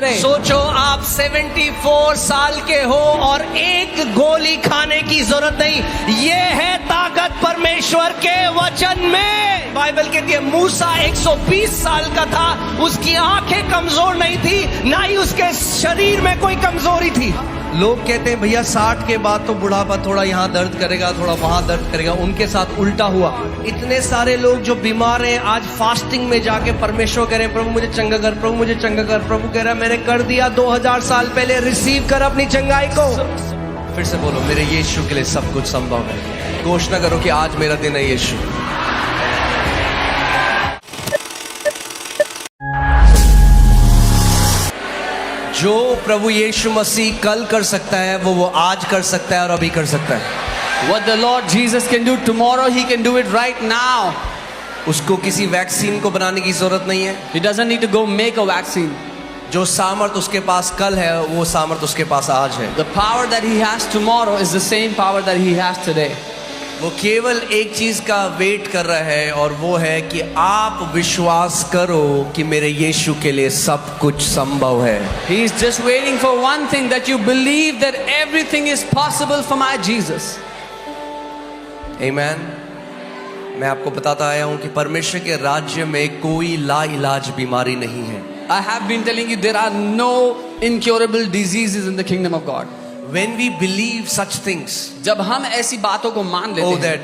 सोचो आप 74 साल के हो और एक गोली खाने की जरूरत नहीं। ये है ताकत परमेश्वर के वचन में। बाइबल कहती है मूसा 120 साल का था, उसकी आंखें कमजोर नहीं थी, ना ही उसके शरीर में कोई कमजोरी थी। लोग कहते हैं भैया 60 के बाद तो बुढ़ापा थोड़ा यहाँ दर्द करेगा, थोड़ा वहां दर्द करेगा। उनके साथ उल्टा हुआ। इतने सारे लोग जो बीमार हैं आज फास्टिंग में जाके परमेश्वर कह रहे हैं प्रभु मुझे चंगा कर, प्रभु मुझे चंगा कर। प्रभु कह रहा है मैंने कर दिया 2000 साल पहले, रिसीव कर अपनी चंगाई को। फिर से बोलो मेरे यीशु के लिए सब कुछ संभव है। घोषणा करो कि आज मेरा दिन है यीशु। जो प्रभु यीशु मसीह कल कर सकता है वो आज कर सकता है और अभी कर सकता है। What the Lord Jesus can do tomorrow, He can do it right now. उसको किसी वैक्सीन को बनाने की जरूरत नहीं है। He doesn't need to go make a vaccine. जो सामर्थ उसके पास कल है वो सामर्थ उसके पास आज है। The power that He has tomorrow is the same power that He has today. वो केवल एक चीज का वेट कर रहा है और वो है कि आप विश्वास करो कि मेरे यीशु के लिए सब कुछ संभव है। He is just waiting for one thing, that you believe that everything is possible for my Jesus. Amen. मैं आपको बताता आया हूं कि परमेश्वर के राज्य में कोई लाइलाज बीमारी नहीं है। I have been telling you there are no incurable diseases in the kingdom of God. When we believe such things, जब हम ऐसी बातों को मान लेते oh हैं, that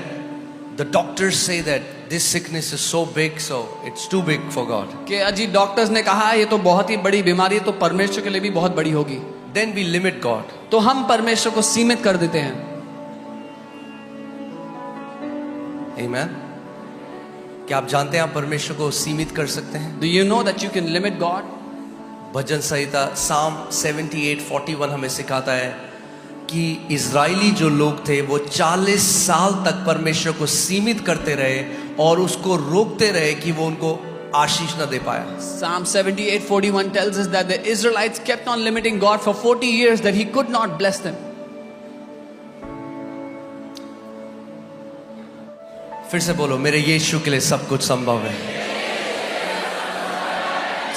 the doctors say that this sickness is so big, so it's too big for God. कि अजी डॉक्टर्स ने कहा ये तो बहुत ही बड़ी बीमारी है, तो परमेश्वर के लिए भी बहुत बड़ी होगी। Then we limit God. तो हम परमेश्वर को सीमित कर देते हैं। Amen. क्या आप जानते हैं आप परमेश्वर को सीमित कर सकते हैं? Do you know that you can limit God? Bhajan Samhita Psalm 78:41 हमें सिखाता है कि इजरायली जो लोग थे वो 40 साल तक परमेश्वर को सीमित करते रहे और उसको रोकते रहे कि वो उनको आशीष न दे पाया। Psalm 78:41 tells us that the Israelites kept on limiting God for 40 years, that He could not bless them. फिर से बोलो मेरे यीशु के लिए सब कुछ संभव है।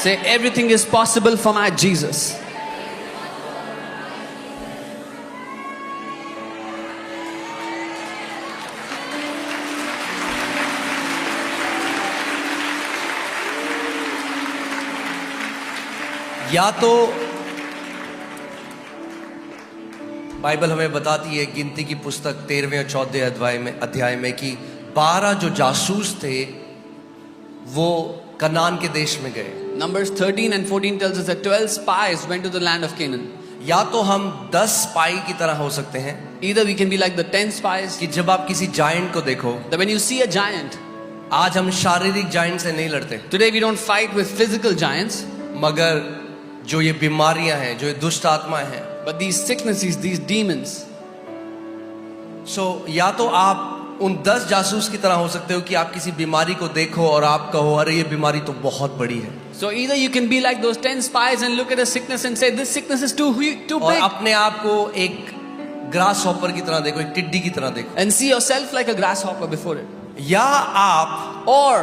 Say everything is possible for my Jesus. या तो बाइबल हमें बताती है गिनती की पुस्तक 13वें और 14वें अध्याय में कि 12 जो जासूस थे वो कनान के देश में गए। Numbers 13 and 14 tells us that 12 spies went to the land of Canaan. या तो हम 10 स्पाई की तरह हो सकते हैं, Either we can be like the 10 spies, कि जब आप किसी जायंट को देखो, that when you see a giant, आज हम शारीरिक जायंट से नहीं लड़ते, today we don't fight with physical giants, मगर जो ये बीमारियां हैं, जो ये दुष्ट आत्माएं हैं, but these sicknesses, these demons. या तो आप उन 10 जासूस की तरह हो सकते हो कि आप किसी बीमारी को देखो और आप कहो अरे ये बीमारी तो बहुत बड़ी है। So either you can be like those 10 spies and look at a sickness and say this sickness is too big, और अपने आप को एक ग्रास हॉपर की तरह देखो, एक टिड्डी की तरह देखो, and see yourself like a grasshopper before it. या आप Or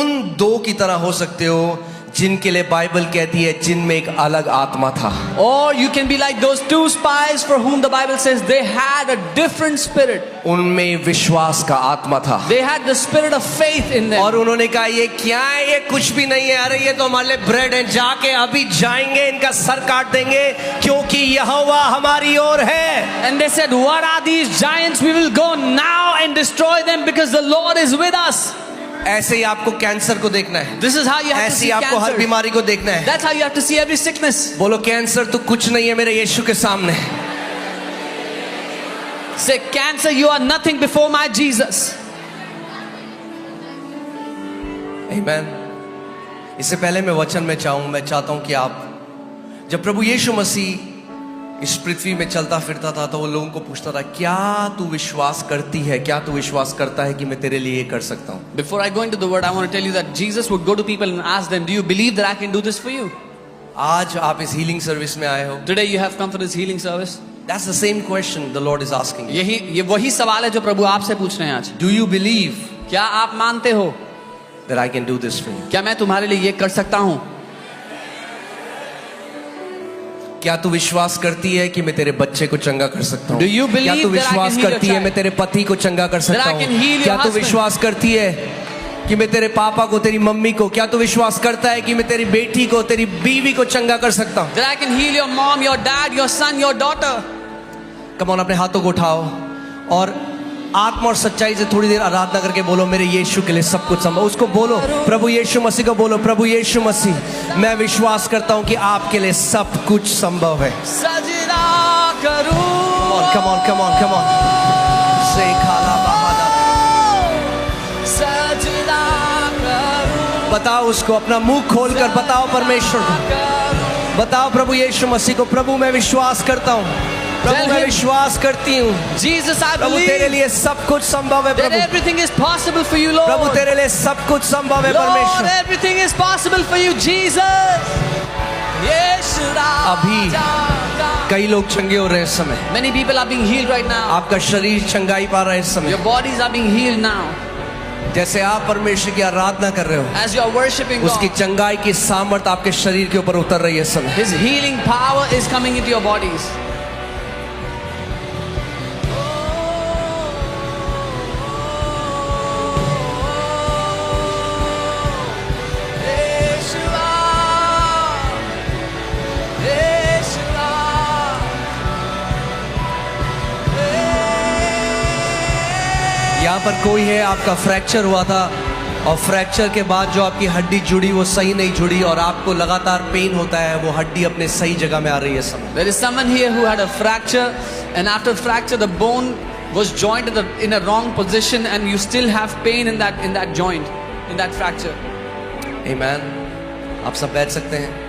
उन 2 की तरह हो सकते हो जिनके लिए बाइबल कहती है जिनमें एक अलग आत्मा था। Or you can be like those 2 spies for whom the Bible says they had a different spirit. उनमें विश्वास का आत्मा था। They had the spirit of faith in them. और उन्होंने कहा ये क्या है, ये कुछ भी नहीं है, अरे ये तो हमारे लिए ब्रेड है, जाके अभी जाएंगे इनका सर काट देंगे क्योंकि यहोवा हमारी ओर है। And they said, what are these giants? We will go now and destroy them because the Lord is with us. ऐसे ही आपको कैंसर को देखना है। This is how you have to ऐसे see ही आपको हर cancer. बीमारी को देखना है। That's how you have to see every sickness. बोलो कैंसर तो कुछ नहीं है मेरे यीशु के सामने। Say cancer, you are nothing before my Jesus. Amen. इससे पहले मैं वचन में मैं चाहता हूं कि आप, जब प्रभु यीशु मसीह इस पृथ्वी में चलता फिरता था तो वो लोगों को पूछता था क्या तू विश्वास करती है, क्या तू विश्वास करता है कि मैं तेरे लिए ये कर सकता हूँ। Before I go into the word, I want to tell you that Jesus would go to people and ask them, do you believe that I can do this for you? आज आप इस हीलिंग सर्विस में आए हो। Today you have come for this healing service. That's the same question the Lord is asking you. ये वही सवाल है जो प्रभु आपसे पूछ रहे हैं आज। Do you believe क्या आप मानते हो that I can do this for you? क्या मैं तुम्हारे लिए ये कर सकता हूँ? क्या तू विश्वास करती है कि मैं तेरे बच्चे को चंगा कर सकता हूँ? Do you believe क्या तू that I विश्वास can heal your करती है child? मैं तेरे पति को चंगा कर सकता That I can हूँ? heal your क्या तू husband? विश्वास करती है कि मैं तेरे पापा को, तेरी मम्मी को, क्या तू विश्वास करता है कि मैं तेरी बेटी को, तेरी बीवी को चंगा कर सकता हूँ? That I can heal your mom, your dad, your son, your daughter. Come on, अपने हाथों को उठाओ और आत्मा और सच्चाई से थोड़ी देर आराधना करके बोलो, मेरे यीशु के लिए सब कुछ संभव। उसको बोलो, प्रभु यीशु मसीह को बोलो, प्रभु यीशु मसीह, मैं विश्वास करता हूँ कि आपके लिए सब कुछ संभव है। सजदा करूं। Come on, come on, come on. से खाला बहादा। सजदा करूं। बताओ उसको, अपना मुंह खोलकर बताओ परमेश्वर को, बताओ प्रभु यीशु मसीह को, प्रभु मैं विश्वास करता हूँ, प्रभु मैं विश्वास करती हूँ, Jesus, I प्रभु तेरे believe लिए सब कुछ संभव है that Prabhu, everything is possible for you, Lord. प्रभु तेरे लिए सब कुछ संभव है Lord, परमेश्वर। everything is possible for you, Jesus. यीशु अभी कई लोग चंगे हो रहे हैं इस समय, Many people are being healed right now. आपका शरीर चंगाई पा रहा है इस समय, Your bodies are being healed now. जैसे आप परमेश्वर की आराधना कर रहे हो, As you are worshiping उसकी God, चंगाई की सामर्थ आपके शरीर के ऊपर उतर रही है इस समय। His healing power is coming into your bodies. यहाँ पर कोई है, आपका फ्रैक्चर हुआ था और फ्रैक्चर के बाद जो आपकी हड्डी जुड़ी वो सही नहीं जुड़ी और आपको लगातार पेन होता है, वो हड्डी अपने सही जगह में आ रही है इस समय। There is someone here who had a fracture, and after fracture the bone was joined in a wrong position, and you still have pain in that joint, in that fracture. Amen. आप सब बैठ सकते हैं।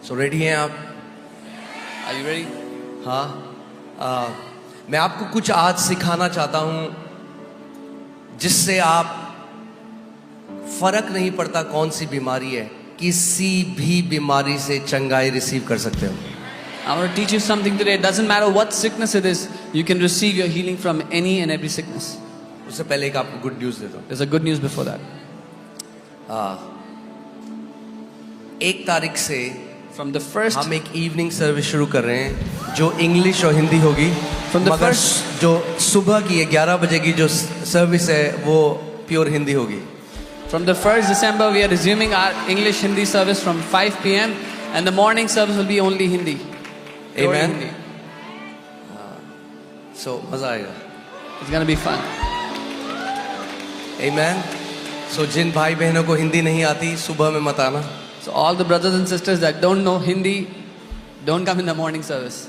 So ready हैं आप? Are you ready? हाँ, मैं आपको कुछ आज सिखाना चाहता हूँ जिससे आप, फर्क नहीं पड़ता कौन सी बीमारी है, किसी भी बीमारी से चंगाई रिसीव कर सकते हो। I want to teach you something today. It doesn't matter what sickness it is, you can receive your healing from any and every sickness. उससे पहले एक आपको गुड न्यूज़ देता हूँ। There's a good news before that. 1 तारीख से From the first, हम एक इवनिंग सर्विस शुरू कर रहे हैं जो इंग्लिश और हिंदी होगी, From the मगर first- जो सुबह की 11 बजे की जो सर्विस है वो प्योर हिंदी होगी। from the 1st December, we are resuming our English Hindi service from 5 p.m. and the morning service will be only Hindi. Pure Amen. Hindi. सो मजा आएगा। It's gonna be fun. Amen. सो जिन भाई बहनों को हिंदी नहीं आती सुबह में मत आना, So all the brothers and sisters that don't know Hindi, don't come in the morning service.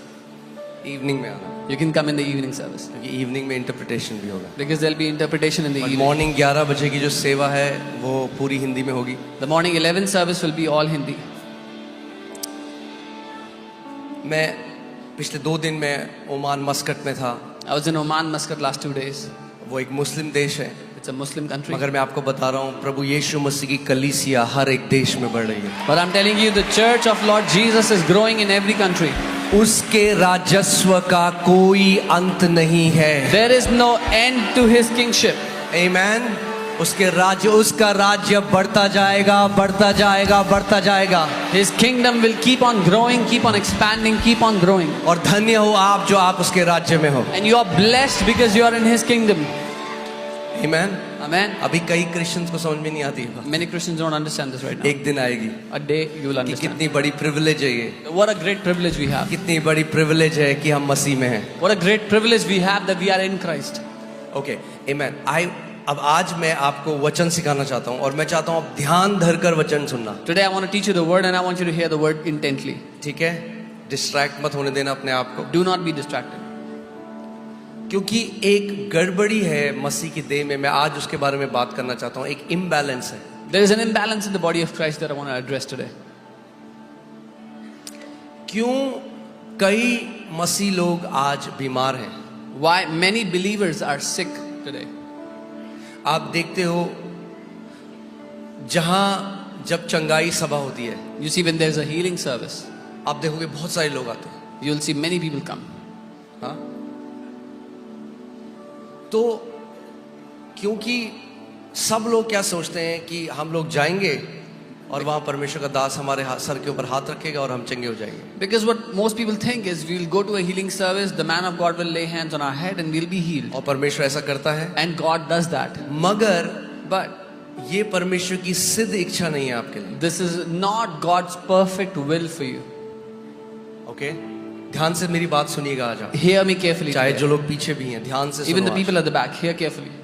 Evening में आना, You can come in the evening service क्योंकि इवनिंग में इंटरप्रिटेशन भी होगा। because there'll be interpretation in the और evening. Morning 11 बजे की जो सेवा है वो पूरी हिंदी में होगी। The morning 11 service will be all Hindi. मैं पिछले 2 दिन में ओमान मस्कट में था। I was in Oman, Muscat last 2 days. वो एक मुस्लिम देश है, It's a Muslim country. मगर मैं आपको बता रहा हूँ प्रभु यीशु मसीह की कलीसिया हर एक देश में बढ़ रही है। But I'm telling you, the church of Lord Jesus is growing in every country. उसके राजस्व का कोई अंत नहीं है। There is no end to his kingship. आमीन। उसका राज्य बढ़ता जाएगा, बढ़ता जाएगा, बढ़ता जाएगा। His kingdom will keep on growing, keep on expanding, keep on growing. और धन्य हो आप जो आप उसके राज्य में हो। And you are blessed because you are in his kingdom. आमीन। Amen. अभी कई क्रिश्चियंस को समझ में नहीं आती है। Many Christians don't understand this right now. एक दिन आएगी A day you will कि understand. कितनी बड़ी प्रिविलेज है ये, What a great privilege we have. कितनी बड़ी प्रिविलेज है कि हम मसीह में हैं। What a great privilege we have that we are in Christ. Okay, आमीन। अब आज मैं आपको वचन सिखाना चाहता हूँ और मैं चाहता हूँ आप ध्यान धरकर वचन सुनना। Today I want to teach you the word and I want you to hear the word intently. ठीक है? डिस्ट्रैक्ट मत होने देना अपने आप को, Do not be distracted. क्योंकि एक गड़बड़ी है मसीह की देह में। मैं आज उसके बारे में बात करना चाहता हूँ। एक इम्बैलेंस है। There is an imbalance in the body of Christ that I want to address today. क्यों कई मसीह लोग आज बीमार हैं। Why many believers are sick today? आप देखते हो जहां जब चंगाई सभा होती है, You see, when there's a healing service, आप देखोगे बहुत सारे लोग आते हैं। you'll see many people come. हाँ, तो क्योंकि सब लोग क्या सोचते हैं कि हम लोग जाएंगे और वहां परमेश्वर का दास हमारे सर के ऊपर हाथ रखेगा और हम चंगे हो जाएंगे। Because what most people think is we'll go to a healing service, the man of God will lay hands on our head and we'll be healed. और परमेश्वर ऐसा करता है, And God does that. मगर But ये परमेश्वर की सिद्ध इच्छा नहीं है आपके लिए। this is not God's perfect will for you. Okay, ध्यान से मेरी बात सुनिएगा आज आप। Hear me carefully. चाहे today. जो लोग पीछे भी हैं, ध्यान से Even सुनो the आज। people at the back, hear carefully.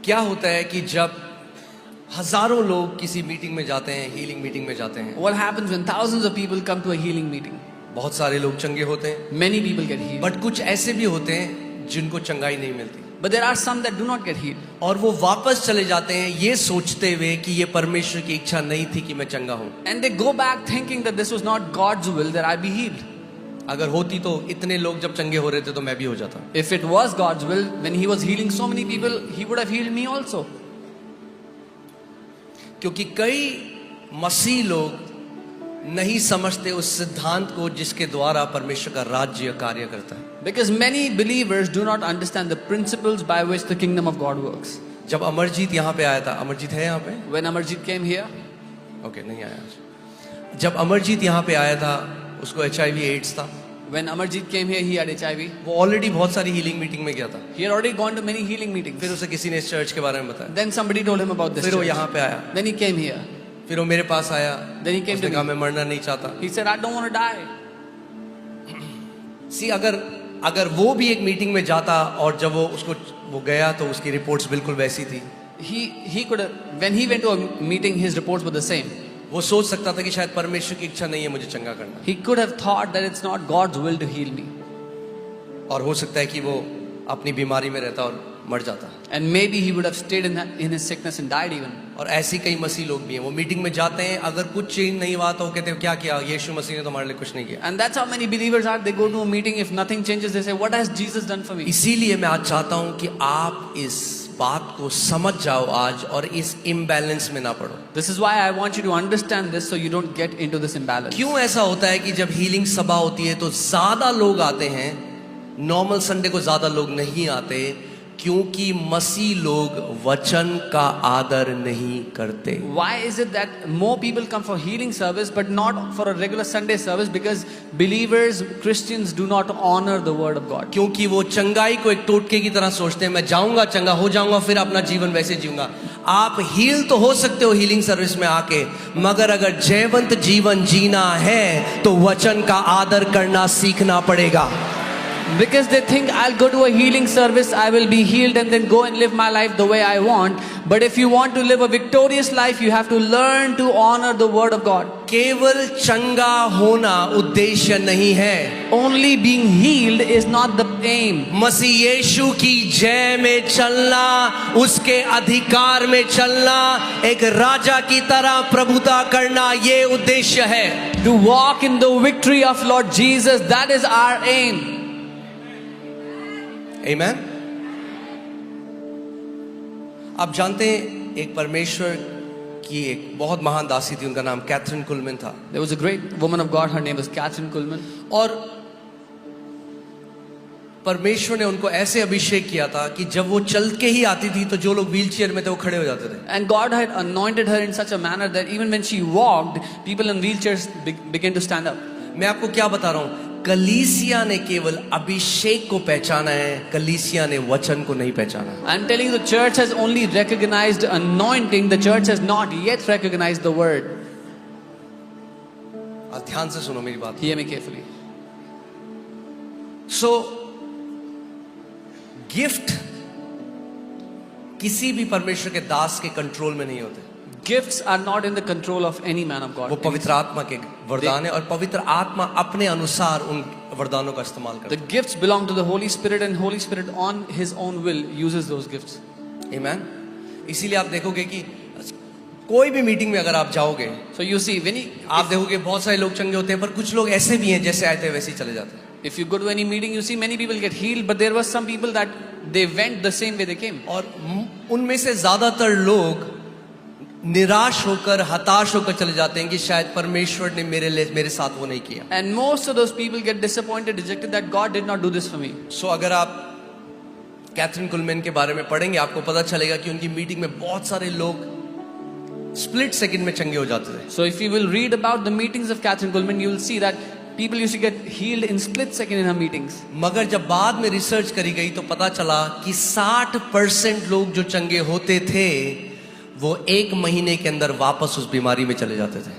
क्या होता है कि जब हजारों लोग किसी मीटिंग में जाते हैं, हीलिंग मीटिंग में जाते हैं, What happens when thousands of people come to a healing meeting? बहुत सारे लोग चंगे होते हैं, Many people get healed. But कुछ ऐसे भी होते हैं जिनको चंगाई नहीं मिलती But there are some that do not get healed. और वो वापस चले जाते हैं ये सोचते हुए कि ये परमेश्वर की इच्छा नहीं थी कि मैं चंगा हूं। And they go back thinking that this was not God's will that I be healed. अगर होती तो इतने लोग जब चंगे हो रहे थे तो मैं भी हो जाता। If it was God's will, when He was healing so many people, He would have healed me also. क्योंकि कई मसीह लोग नहीं समझते उस सिद्धांत को जिसके द्वारा परमेश्वर का राज्य कार्य करता है। Because many believers do not understand the principles by which the kingdom of God works. जब अमरजीत यहाँ पे आया था, अमरजीत है यहाँ पे? When Amarjit came here, okay, नहीं आया आज। जब अमरजीत यहाँ पे आया था, उसको HIV एड्स था। when Amarjit came here, he had HIV. वो ऑलरेडी बहुत सारी हीलिंग मीटिंग में गया था। He had already gone to many healing meetings. फिर उसे किसी ने इस चर्च के बारे में बताया, Then somebody told him about this फिर वो church. यहाँ पे आया, Then he came here. फिर वो मेरे पास आया, Then he came उसने to कहा me. मैं मरना नहीं चाहता। He said, I don't want to die. सी अगर वो भी एक मीटिंग में जाता और जब वो गया तो उसकी रिपोर्ट्स बिल्कुल वैसी थी। He could have, when he went to a meeting, his reports were the same. वो सोच सकता था कि शायद परमेश्वर की इच्छा नहीं है मुझे चंगा करना, He could have thought that it's not God's will to heal me. और हो सकता है कि वो अपनी बीमारी में रहता और मर जाता। And maybe he would have stayed in his sickness and died even. और ऐसी कई मसीह लोग भी हैं, वो मीटिंग में जाते हैं, अगर कुछ चेंज नहीं हुआ तो वो कहते हैं क्या किया, यीशु मसीह ने तो हमारे लिए कुछ नहीं किया। And that's how many believers are. They go to a meeting, if nothing changes, they say, what has Jesus done for me? इसीलिए मैं आज चाहता हूं कि आप इस बात को समझ जाओ आज और इस इम्बैलेंस में ना पड़ो। This is why I want you to understand this so you don't get into this imbalance. क्यों ऐसा होता है कि जब हीलिंग सभा होती है तो ज्यादा लोग आते हैं, नॉर्मल संडे को ज्यादा लोग नहीं आते? क्योंकि मसीह लोग वचन का आदर नहीं करते। Why is it that more people come for healing service but not for a regular Sunday service? Because believers, Christians do not honor the word of God. क्योंकि वो चंगाई को एक टोटके की तरह सोचते हैं, मैं जाऊंगा चंगा हो जाऊंगा फिर अपना जीवन वैसे जीऊंगा। आप हील तो हो सकते हो हीलिंग सर्विस में आके, मगर अगर जयवंत जीवन जीना है तो वचन का आदर करना सीखना पड़ेगा। Because they think I'll go to a healing service, I will be healed and then go and live my life the way I want. But if you want to live a victorious life, you have to learn to honor the word of God. केवल चंगा होना उद्देश्य नहीं है। Only being healed is not the aim. मसीह यीशु की जय में चलना, उसके अधिकार में चलना, एक राजा की तरह प्रभुता करना, ये उद्देश्य है। To walk in the victory of Lord Jesus, that is our aim. आमेन। आप जानते हैं एक परमेश्वर की एक बहुत महान दासी थी, उनका नाम कैथरीन कुलमैन था। There was a great woman of God, her name was Catherine Kuhlman. और परमेश्वर ने उनको ऐसे अभिषेक किया था कि जब वो चल के ही आती थी तो जो लोग व्हीलचेयर में थे वो खड़े हो जाते थे। And God had anointed her in such a manner that even when she walked, people in wheelchairs began to stand up. मैं आपको क्या बता रहा हूं, कलीसिया ने केवल अभिषेक को पहचाना है, कलीसिया ने वचन को नहीं पहचाना। I'm telling you, the church has only recognized anointing. The church has not yet recognized the word. आप ध्यान से सुनो मेरी बात। Hear me carefully. सो गिफ्ट किसी भी परमेश्वर के दास के कंट्रोल में नहीं होते। Gifts are not in the control of any man of God. वो पवित्र आत्मा के वरदान है और पवित्र आत्मा अपने अनुसार उन वरदानों का इस्तेमाल करता The gifts belong to the Holy Spirit, and Holy Spirit on His own will uses those gifts. है। आमीन। इसीलिए आप देखोगे कि कोई भी मीटिंग में अगर आप जाओगे, So you see, when आप देखोगे बहुत सारे लोग चंगे होते हैं, पर कुछ लोग ऐसे भी हैं जैसे आए थे वैसे ही चले जाते हैं। if you go to any meeting, you see many people get healed, but there were some people that they went the same way they came. और उनमें से ज्यादातर लोग निराश होकर, हताश होकर चले जाते हैं कि शायद परमेश्वर ने मेरे साथ वो नहीं किया। And most of those people get disappointed, dejected that God did not do this for me. सो अगर आप कैथरीन कुलमैन के बारे में पढ़ेंगे, आपको पता चलेगा कि उनकी मीटिंग में बहुत सारे लोग स्प्लिट सेकंड में चंगे हो जाते थे। So if you will read about the meetings of Catherine Kuhlman, you will see that people used to get healed in split second in her meetings. मगर जब बाद में रिसर्च करी गई तो पता चला कि 60% लोग जो चंगे होते थे वो 1 महीने के अंदर वापस उस बीमारी में चले जाते थे।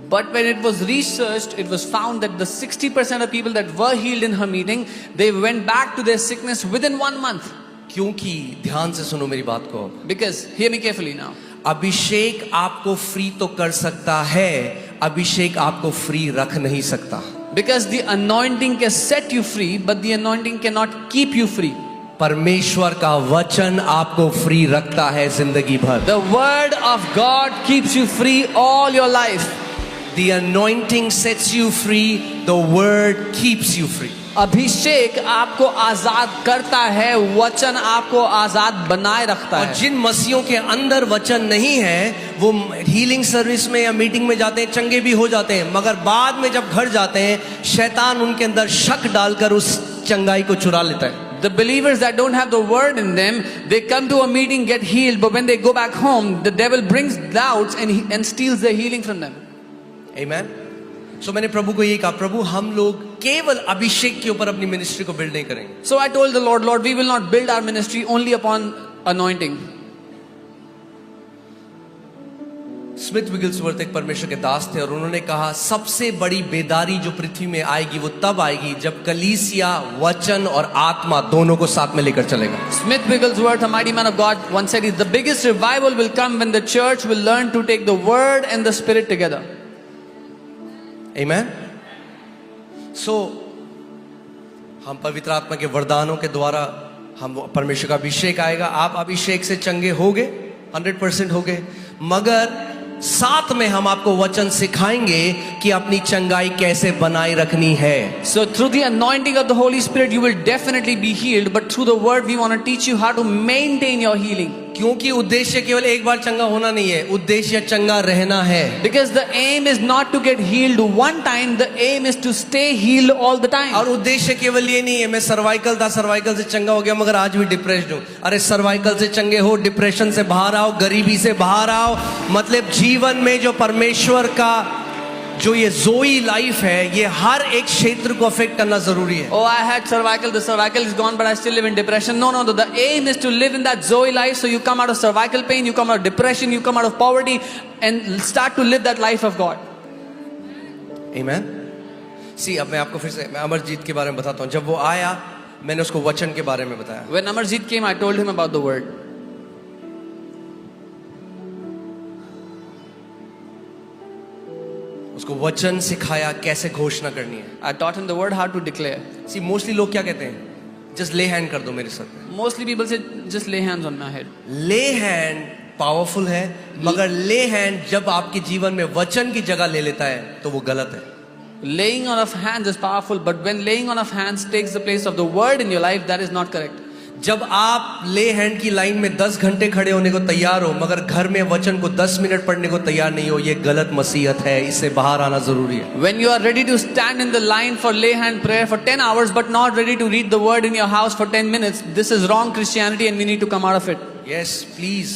But when it was researched, it was found that the 60% of people that were healed in her meeting, they went back to their sickness within 1 month. क्योंकि ध्यान से सुनो मेरी बात को, Because, hear me carefully now. अभिषेक आपको free तो कर सकता है, अभिषेक आपको फ्री रख नहीं सकता। Because the anointing can set you free, but the anointing cannot keep you free. परमेश्वर का वचन आपको फ्री रखता है जिंदगी भर। The word of God keeps you free all your life. The anointing sets you free, the word keeps you free. अभिषेक आपको आजाद करता है, वचन आपको आजाद बनाए रखता और है। जिन मसीहों के अंदर वचन नहीं है, वो हीलिंग सर्विस में या मीटिंग में जाते हैं, चंगे भी हो जाते हैं, मगर बाद में जब घर जाते हैं, शैतान उनके अंदर शक डालकर उस चंगाई को चुरा लेता है। The believers that don't have the word in them, they come to a meeting, get healed, but when they go back home, the devil brings doubts and steals their healing from them. Amen. So मैंने प्रभु को यही कहा, प्रभु हम लोग केवल अभिषेक के ऊपर अपनी मिनिस्ट्री को बिल्ड नहीं करेंगे। So I told the Lord, Lord, we will not build our ministry only upon anointing. Smith Wigglesworth एक परमेश्वर के दास थे और उन्होंने कहा सबसे बड़ी बेदारी जो पृथ्वी में आएगी वो तब आएगी जब कलीसिया वचन और आत्मा दोनों को साथ में लेकर चलेगा। Smith Wigglesworth, a mighty man of God, once said, the biggest revival will come when the church will learn to take the word and the spirit together. Amen. So हम पवित्र आत्मा के वरदानों के द्वारा हम परमेश्वर का अभिषेक आएगा। आप अभिषेक से चंगे होगे, 100% होगे, मगर साथ में हम आपको वचन सिखाएंगे कि अपनी चंगाई कैसे बनाए रखनी है। So through the anointing of the Holy Spirit, you will definitely be healed, but through the word, we want to teach you how to maintain your healing. क्योंकि उद्देश्य केवल एक बार चंगा होना नहीं है, उद्देश्य चंगा रहना है। Because the aim is not to get healed one time, the aim is to stay healed all the time. और उद्देश्य केवल ये नहीं है मैं सर्वाइकल था, सर्वाइकल से चंगा हो गया मगर आज भी डिप्रेस्ड हूँ। अरे सर्वाइकल से चंगे हो, डिप्रेशन से बाहर आओ, गरीबी से बाहर आओ, मतलब जीवन में जो परमेश्वर का जो ये जोई लाइफ है, ये हर एक क्षेत्र को अफेक्ट करना जरूरी है। Oh, I had cervical, the cervical is gone, but I still live in depression. No, the aim is to live in that Zoe life. So you come out of cervical pain, you come out of depression, you come out of poverty, and start to live that life of God. Amen. See, अब मैं आपको फिर से मैं अमरजीत के बारे में बताता हूँ। जब वो आया, मैंने उसको वचन के बारे में बताया। When Amarjeet came, I told him about the word. उसको वचन सिखाया कैसे घोषणा करनी है। I taught him the word, how to declare. See mostly लोग क्या कहते हैं, जस्ट ले हैंड कर दो मेरे सर पे। Mostly people say, just lay hands on my head. ले हैंड पावरफुल है, मगर ले हैंड जब आपके जीवन में वचन की जगह ले लेता है तो वो गलत है। Laying on of hands is powerful, but when laying on of hands takes the place of the word in your life, that is not correct. जब आप ले हैंड की लाइन में 10 घंटे खड़े होने को तैयार हो मगर घर में वचन को 10 मिनट पढ़ने को तैयार नहीं हो, ये गलत मसीहत है, इससे बाहर आना जरूरी है। When you are ready to stand in the line for lay hand prayer for 10 hours but not ready to read the word in your house for 10 minutes, this is wrong Christianity and we need to come out of it. Yes, please,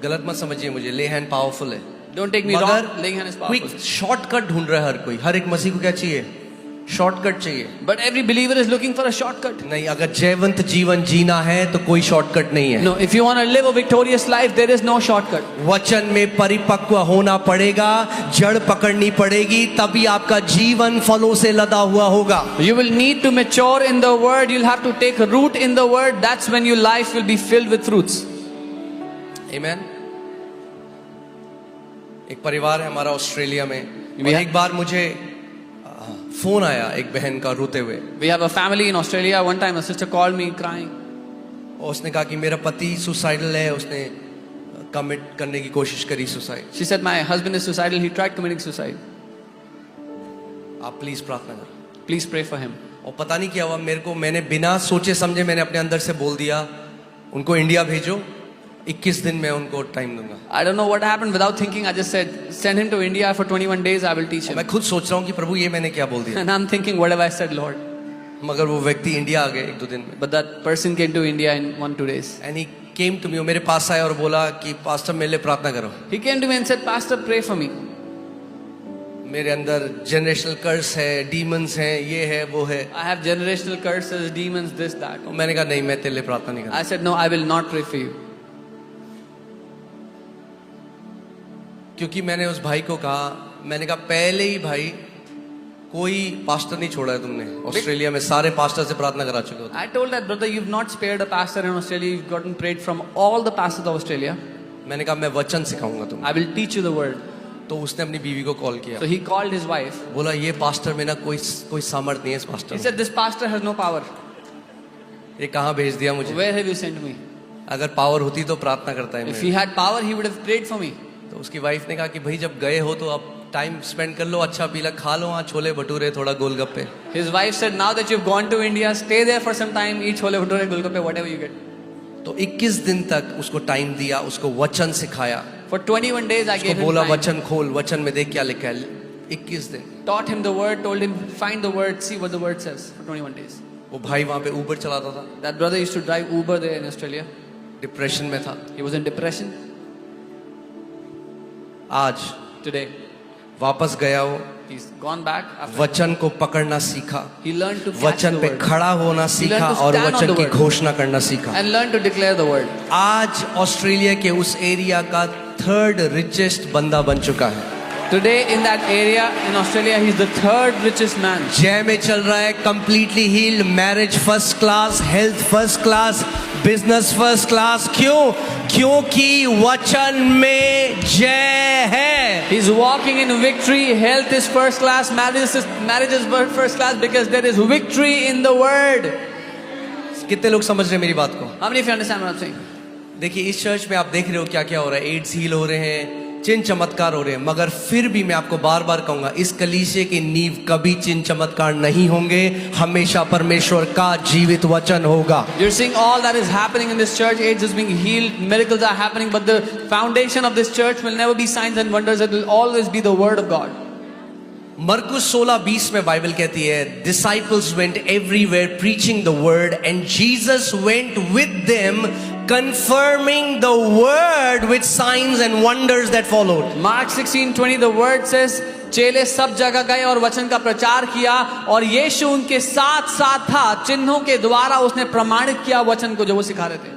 गलत मत समझिए मुझे, ले hand powerful है। Don't take me wrong, laying hand is powerful. Quick shortcut ढूंढ रहा है हर कोई, हर एक मसीह को क्या चाहिए, शॉर्टकट चाहिए। But every believer is looking for a shortcut. नहीं, अगर जयवंत जीवन जीना है तो कोई शॉर्टकट नहीं है। No, if you want to live a victorious life, there is no shortcut. वचन में परिपक्व होना पड़ेगा, जड़ पकड़नी पड़ेगी, तभी आपका जीवन फलों से लदा हुआ होगा। You will need to mature in the word, you'll have to take root in the word, that's when your life will be filled with fruits. Amen. एक परिवार है हमारा ऑस्ट्रेलिया में, और एक बार मुझे फोन आया एक बहन का रोते हुए। We have a family in Australia. One time a sister called me crying. और उसने कहा कि मेरा पति सुसाइडल है, उसने कमिट करने की कोशिश करी suicide. She said, my husband is suicidal. He tried committing suicide. आप प्लीज प्रार्थना करो। Please pray for him. और पता नहीं क्या हुआ मेरे को, मैंने बिना सोचे समझे मैंने अपने अंदर से बोल दिया उनको इंडिया भेजो, 21 दिन में उनको टाइम दूंगा। I don't know what happened. Without thinking, I just said, send him to India for 21 days. I will teach him. मैं खुद सोच रहा हूँ कि प्रभु ये मैंने क्या बोल दिया, And I'm thinking, what have I said, Lord? मगर वो व्यक्ति इंडिया आ गए 1-2 दिन में। But that person came to India in 1-2 days. And he came to me, वो मेरे पास आया और बोला कि पास्टर मेरे लिए प्रार्थना करो। He came to me and said, Pastor, pray for me. मेरे अंदर जनरेशनल कर्स है, डीमंस हैं, ये है वो है। I have generational curses, demons, this, that. और मैंने कहा नहीं, मैं तेरे लिए प्रार्थना नहीं I said, no, I will not pray for you. क्योंकि मैंने उस भाई को कहा, मैंने कहा पहले ही भाई कोई पास्टर नहीं छोड़ा है तुमने ऑस्ट्रेलिया में, सारे पास्टर से प्रार्थना करा चुके हो। I told that brother, you've not spared a pastor in Australia. You've gotten prayed from all the pastors of Australia. मैंने कहा मैं वचन सिखाऊंगा तुम। I will teach you the word. तो उसने अपनी बीवी को कॉल किया, So he called his wife. बोला ये पास्टर में ना कोई सामर्थ नहीं है इस He पास्टर में। said, this pastor has no power. ये कहाँ भेज दिया मुझे? Where have you sent me? अगर पावर होती तो प्रार्थना करता है If मेरे। he had power, he would have prayed for me. तो उसकी वाइफ ने कहा कि भाई जब गए हो तो अब टाइम स्पेंड कर लो, अच्छा पीला खा लो, वहाँ छोले भटूरे थोड़ा गोलगप्पे। His wife said, now that you've gone to India, stay there for some time, eat chole bhature, golgappe, whatever you get. तो 21 दिन तक उसको टाइम दिया, उसको वचन सिखाया, For 21 days, I उसको gave him बोला time. वचन खोल, वचन में देख क्या लिखा है। 21 दिन Taught him the word, told him, find the word, see what the word says for 21 days. वो भाई वहाँ पे ऊबर चलाता था, That brother used to drive Uber there in Australia. Depression में था। He was in depression. आज Today, वापस गया वो, he's gone back. After वचन को पकड़ना सीखा, he learned to catch वचन the पे word खड़ा होना सीखा to और stand on वचन the की word. घोषणा करना सीखा। and learned to declare the word. आज ऑस्ट्रेलिया के उस एरिया का 3rd रिचेस्ट बंदा बन चुका है। Today in that area in Australia, he's the 3rd richest man. जय में चल रहा है, completely healed, marriage first class, health first class, business first class. क्यों? क्योंकि वचन में जय है। He's walking in victory. Health is first class. Marriage is first class because there is victory in the word. कितने लोग समझ रहे हैं मेरी बात को? How many of you understand what I'm saying? देखिए इस चर्च में आप देख रहे हो क्या क्या हो रहा है, एड्स हील हो रहे हैं, चिन्ह चमत्कार हो रहे हैं, मगर फिर भी मैं आपको बार बार कहूंगा इस कलीसिया की नींव कभी चिन्ह चमत्कार नहीं होंगे, हमेशा परमेश्वर का जीवित वचन होगा। You're seeing all that is happening in this church. AIDS is being healed, miracles are happening, but the foundation of this church will never be signs and wonders. It will always be the word of God. मरकुस 16:20 में Bible कहती है, disciples went everywhere preaching the word and Jesus went with them confirming the word with signs and wonders that followed. Mark 16:20 the word says, चेले सब जगह गए और वचन का प्रचार किया और यीशु उनके साथ साथ था, चिन्हों के द्वारा उसने प्रमाणित किया वचन को जो वो सिखा रहे थे।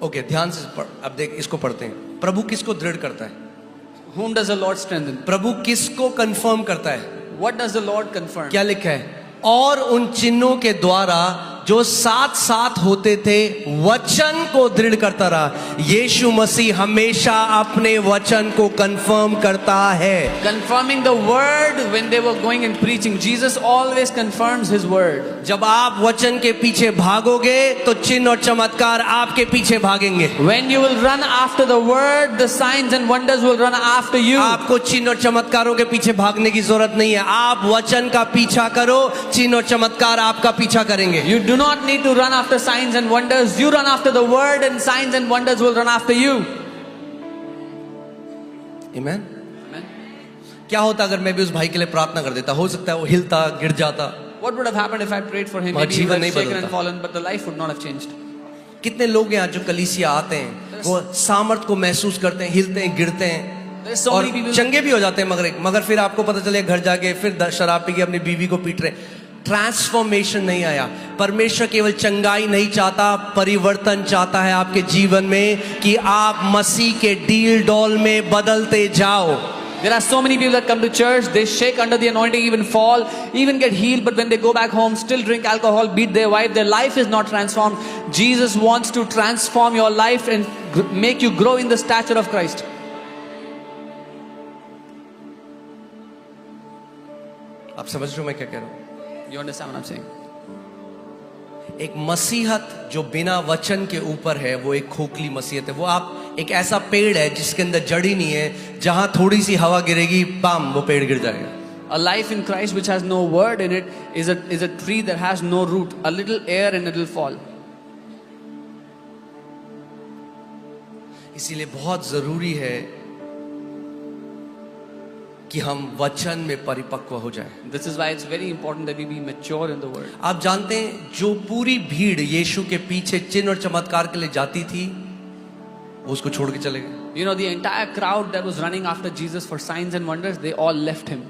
ओके, ध्यान से अब देख, इसको पढ़ते हैं। प्रभु किसको दृढ़ करता है? Whom does the Lord strengthen? प्रभु किसको कंफर्म करता है? What does the Lord confirm? क्या लिखा है? और उन चिन्हों के द्वारा जो साथ साथ होते थे वचन को दृढ़ करता रहा। यीशु मसीह हमेशा अपने वचन को कंफर्म करता है। Confirming the word when they were going and preaching. Jesus always confirms his word. जब आप वचन के पीछे भागोगे तो चिन्ह और चमत्कार आपके पीछे भागेंगे। When you will run after the word, the signs and wonders will run after you. आपको चिन्ह और चमत्कारों के पीछे भागने की जरूरत नहीं है, आप वचन का पीछा करो, चिन्ह और चमत्कार आपका पीछा करेंगे। You do not need to run after signs and wonders. You run after the word and signs and wonders will run after you. Amen? क्या होता अगर मैं भी उस भाई के लिए प्रार्थना कर देता? हो सकता है वो हिलता, गिर जाता। What would have happened if I prayed for him? मगर Maybe he would जीवन नहीं have shaken बदलता। and fallen, but the life would not have changed. कितने लोग हैं आज जो कलीसिया आते हैं, वो सामर्थ को महसूस करते हैं, हिलते हैं, गिरते हैं There's so और many people. चंगे भी हो जाते हैं, मगर फिर आपको पता चले घर जाके फिर शराब पी के अपनी बीवी को पीट रहे। ट्रांसफॉर्मेशन नहीं आया। परमेश्वर केवल चंगाई नहीं चाहता, परिवर्तन चाहता है आपके जीवन में कि आप मसीह के डील डॉल में बदलते जाओ। There are so many people that come to church, they shake under the anointing, even fall, even get healed, but when they go back home, still drink alcohol, beat their wife, their life is not transformed. Jesus wants to transform your life and make you grow in the stature of Christ. आप समझ रहे हो मैं क्या कह रहा हूं? You understand what I'm saying? एक मसीहत जो बिना वचन के ऊपर है वो एक खोखली मसीहत है। वो आप एक ऐसा पेड़ है जिसके अंदर जड़ ही नहीं है, जहां थोड़ी सी हवा गिरेगी बाम वो पेड़ गिर जाएगा। A life in Christ which has no word in it is a tree that has no root. A little air and it will fall. इसीलिए बहुत जरूरी है कि हम वचन में परिपक्व हो जाएं। This is why it's very important that we be mature in the word. आप जानते हैं जो पूरी भीड़ यीशु के पीछे चिन्ह और चमत्कार के लिए जाती थी वो उसको छोड़ के चले गए। You know, the entire crowd that was running after Jesus for signs and wonders, they all left him.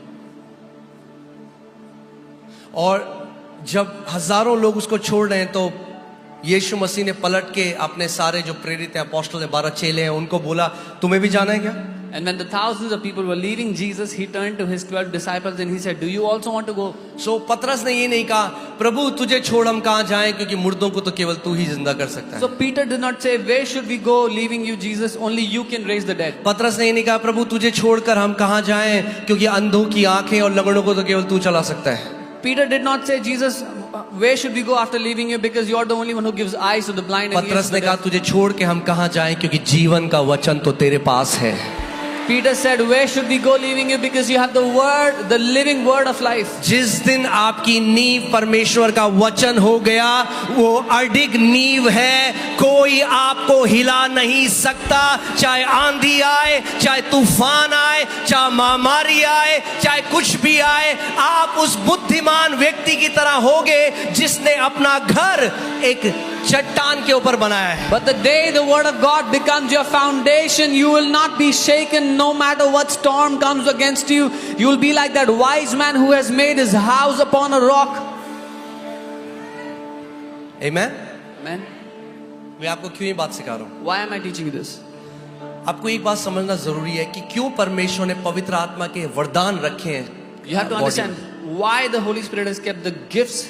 और जब हजारों लोग उसको छोड़ रहे हैं तो यीशु मसीह ने पलट के अपने सारे जो प्रेरित हैं, अपोस्टल हैं, 12 चेले हैं, उनको बोला तुम्हें भी जाना है क्या? And when the thousands of people were leaving Jesus, he turned to his 12 disciples and he said, do you also want to go? सो पतरस ने ये नहीं कहा प्रभु तुझे छोड़ हम कहाँ जाएं, क्योंकि मुर्दों को तो केवल तू ही जिंदा कर सकता है। So Peter did not say, where should we go leaving you Jesus? Only you can raise the dead. पतरस ने ये नहीं कहा प्रभु तुझे छोड़कर हम कहाँ जाएं, क्योंकि अंधों की आंखें और लंगड़ों को तो केवल तू चला सकता है। Peter did not say, Jesus, where should we go after leaving you? Because you are the only one who gives eyes to the blind. And पतरस ने कहा तुझे छोड़ के हम कहाँ जाएं, क्योंकि जीवन का वचन तो तेरे पास है। Peter said, where should we go leaving you? Because you have the word, the living word of life. जिस दिन आपकी नींव परमेश्वर का वचन हो गया, वो अडिग नींव है, कोई आपको हिला नहीं सकता। चाहे आंधी आए, चाहे तूफान आए, चाहे महामारी आए, चाहे कुछ भी आए, आप उस बुद्धिमान व्यक्ति की तरह होगे जिसने अपना घर एक चट्टान के ऊपर बनाया है। But the day the word of God becomes your foundation, you will not be shaken no matter what storm comes against you. You will be like that wise man who has made his house upon a rock. Amen? Amen. मैं आपको क्यों ये बात सिखा रहा हूँ? Why am I teaching you this? आपको एक बात समझना जरूरी है कि क्यों परमेश्वर ने पवित्र आत्मा के वरदान रखे हैं। You have to understand why the Holy Spirit has kept the gifts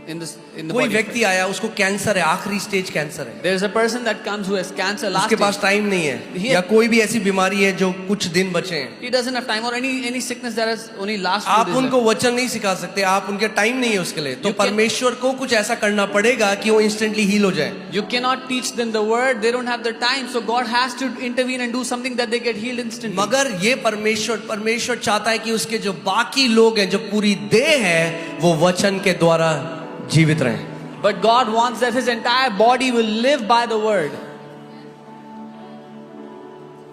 in the कोई body. व्यक्ति आया उसको कैंसर है, आखिरी स्टेज कैंसर है, There is a person that comes who has cancer last उसके पास stage. टाइम नहीं है, या कोई भी ऐसी बीमारी है जो कुछ दिन बचे हैं, He doesn't have time, or any sickness that has only last few आप days उनको left. वचन नहीं सिखा सकते, आप उनके टाइम नहीं है उसके लिए, तो You can- परमेश्वर को कुछ ऐसा करना पड़ेगा कि वो इंस्टेंटली हील हो जाए। You cannot teach them the word, they don't have the time, so God has to intervene and do something that they get healed instantly. मगर ये परमेश्वर चाहता है कि उसके जो बाकी लोग हैं, जो पूरी देह है, वो वचन के द्वारा जीवित रहें। But God wants that his entire body will live by the word.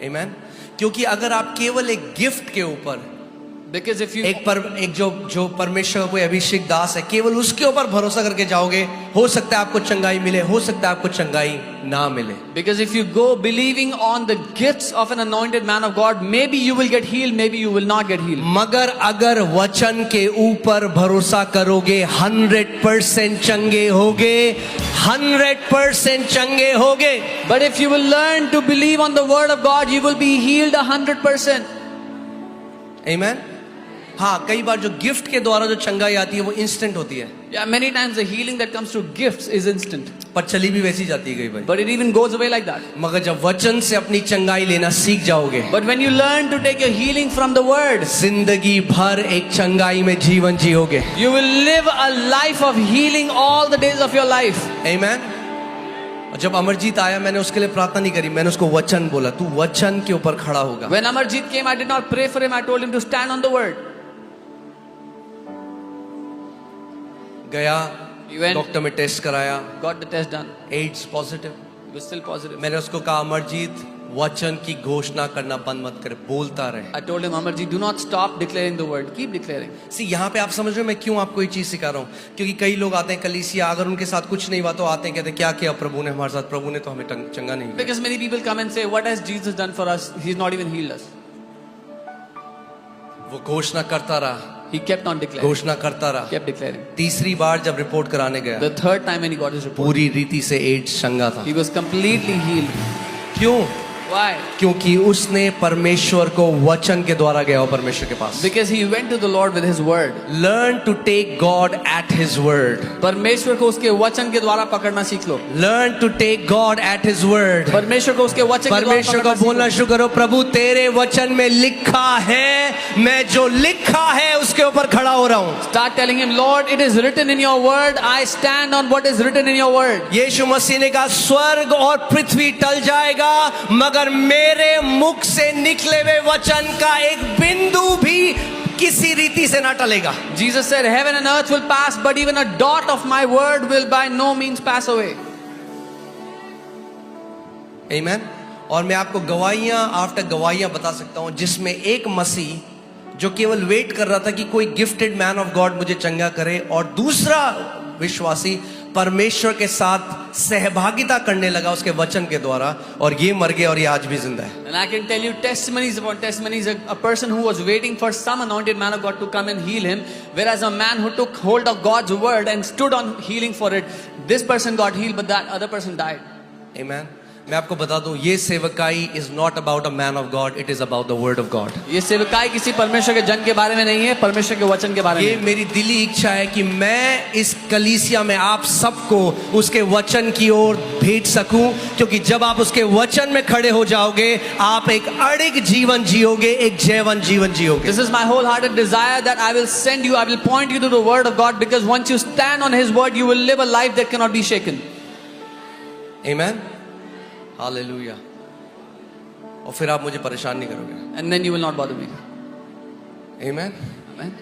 आमेन। क्योंकि अगर आप केवल एक गिफ्ट के ऊपर, Because if you एक जो परमेश्वर का कोई अभिषेक दास है, केवल उसके ऊपर भरोसा करके जाओगे, हो सकता है आपको चंगाई मिले, हो सकता है आपको चंगाई ना मिले। Because if you go believing on the gifts of an anointed man of God, maybe you will get healed, maybe you will not get healed. मगर अगर वचन के ऊपर भरोसा करोगे 100% चंगे होगे, 100% चंगे होगे। But if you will learn to believe on the word of God, you will be healed 100%. आमेन। हाँ, कई बार जो गिफ्ट के द्वारा जो चंगाई आती है वो इंस्टेंट होती है, Yeah, many times the healing that comes through gifts is instant. पर चली भी वैसी जाती है कई बार। But it even goes away like that. मगर जब वचन से अपनी चंगाई लेना सीख जाओगे, But when you learn to take your healing from the word, जिंदगी भर एक चंगाई में जीवन जियोगे। you will live a life of healing all the days of your life. आमेन। और जब अमरजीत आया, मैंने उसके लिए प्रार्थना नहीं करी, मैंने उसको वचन बोला, तू वचन के ऊपर खड़ा होगा। When Amarjit came, I did not pray for him. I told him to stand on the word. गया, He went, डॉक्टर में टेस्ट कराया, got the test done. AIDS positive. He was still positive. मैंने उसको कहा अमरजीत वचन की घोषणा करना बंद मत करे, बोलता रहे। I told him, Amarjit, do not stop declaring the word. Keep declaring. सी यहाँ पे आप समझ रहे हो मैं क्यों आपको ये चीज सिखा रहा हूँ? क्योंकि कई लोग आते हैं कलीसिया, अगर उनके साथ कुछ नहीं हुआ तो आते हैं, कहते हैं क्या किया प्रभु ने हमारे साथ, प्रभु ने तो हमें चंगा नहीं किया। Because many people come and say, what has Jesus done for us? He's not even healed us. वो घोषणा करता रहा, He kept on declaring. घोषणा करता रहा। Kept declaring. तीसरी बार जब रिपोर्ट कराने गया, The third time when he got his report, पूरी रीति से एड्स चंगा था। he was completely healed. क्यों? Why? क्योंकि उसने परमेश्वर को वचन के द्वारा गया हो परमेश्वर के पास. Because he went to the Lord with his word. Learn to take God at His word. परमेश्वर को उसके वचन के द्वारा पकड़ना सीख लो. Learn to take God at His word. परमेश्वर को उसके वचन के द्वारा परमेश्वर को पकड़ना बोलना सीखो. शुरू करो, प्रभु तेरे वचन में लिखा है, मैं जो लिखा है उसके ऊपर खड़ा हो रहा हूँ. Start telling him, Lord, it is written in your word. I stand on what is written in your word. यीशु मसीह ने कहा स्वर्ग और पृथ्वी टल जाएगा मगर मेरे मुख से निकले हुए वचन का एक बिंदु भी किसी रीति से ना टलेगा. Jesus said, heaven and earth will pass, but even a dot of my word will by no means pass away. आमीन. और मैं आपको गवाहियां आफ्टर गवाहियां बता सकता हूं जिसमें एक मसीह जो केवल वेट कर रहा था कि कोई गिफ्टेड मैन ऑफ गॉड मुझे चंगा करे, और दूसरा विश्वासी परमेश्वर के साथ सहभागिता करने लगा उसके वचन के द्वारा, और ये मर गया और ये आज भी जिंदा है. And I can tell you testimonies upon testimonies. A person who was waiting for some anointed man of God to come and heal him, whereas a man who took hold of God's word and stood on healing for it, this person got healed, but that other person died. आमीन. मैं आपको बता दूं, ये सेवकाई is not about a man of God, it is about the word of God. ये सेवकाई किसी परमेश्वर के जन के बारे में नहीं है, परमेश्वर के वचन के बारे में. ये मेरी दिली इच्छा है कि मैं इस कलीसिया में आप सबको उसके वचन की ओर भेज सकूं, क्योंकि जब आप उसके वचन में खड़े हो जाओगे आप एक अड़िग जीवन जियोगे, एक जयवन जीवन जियोगे. This is my wholehearted desire that I will send you, I will point you to the word of God, because once you stand on his word you will live a life that cannot be shaken. आमीन. Hallelujah. और फिर आप मुझे परेशान नहीं करोगे. And then you will not bother me. आमीन. Amen.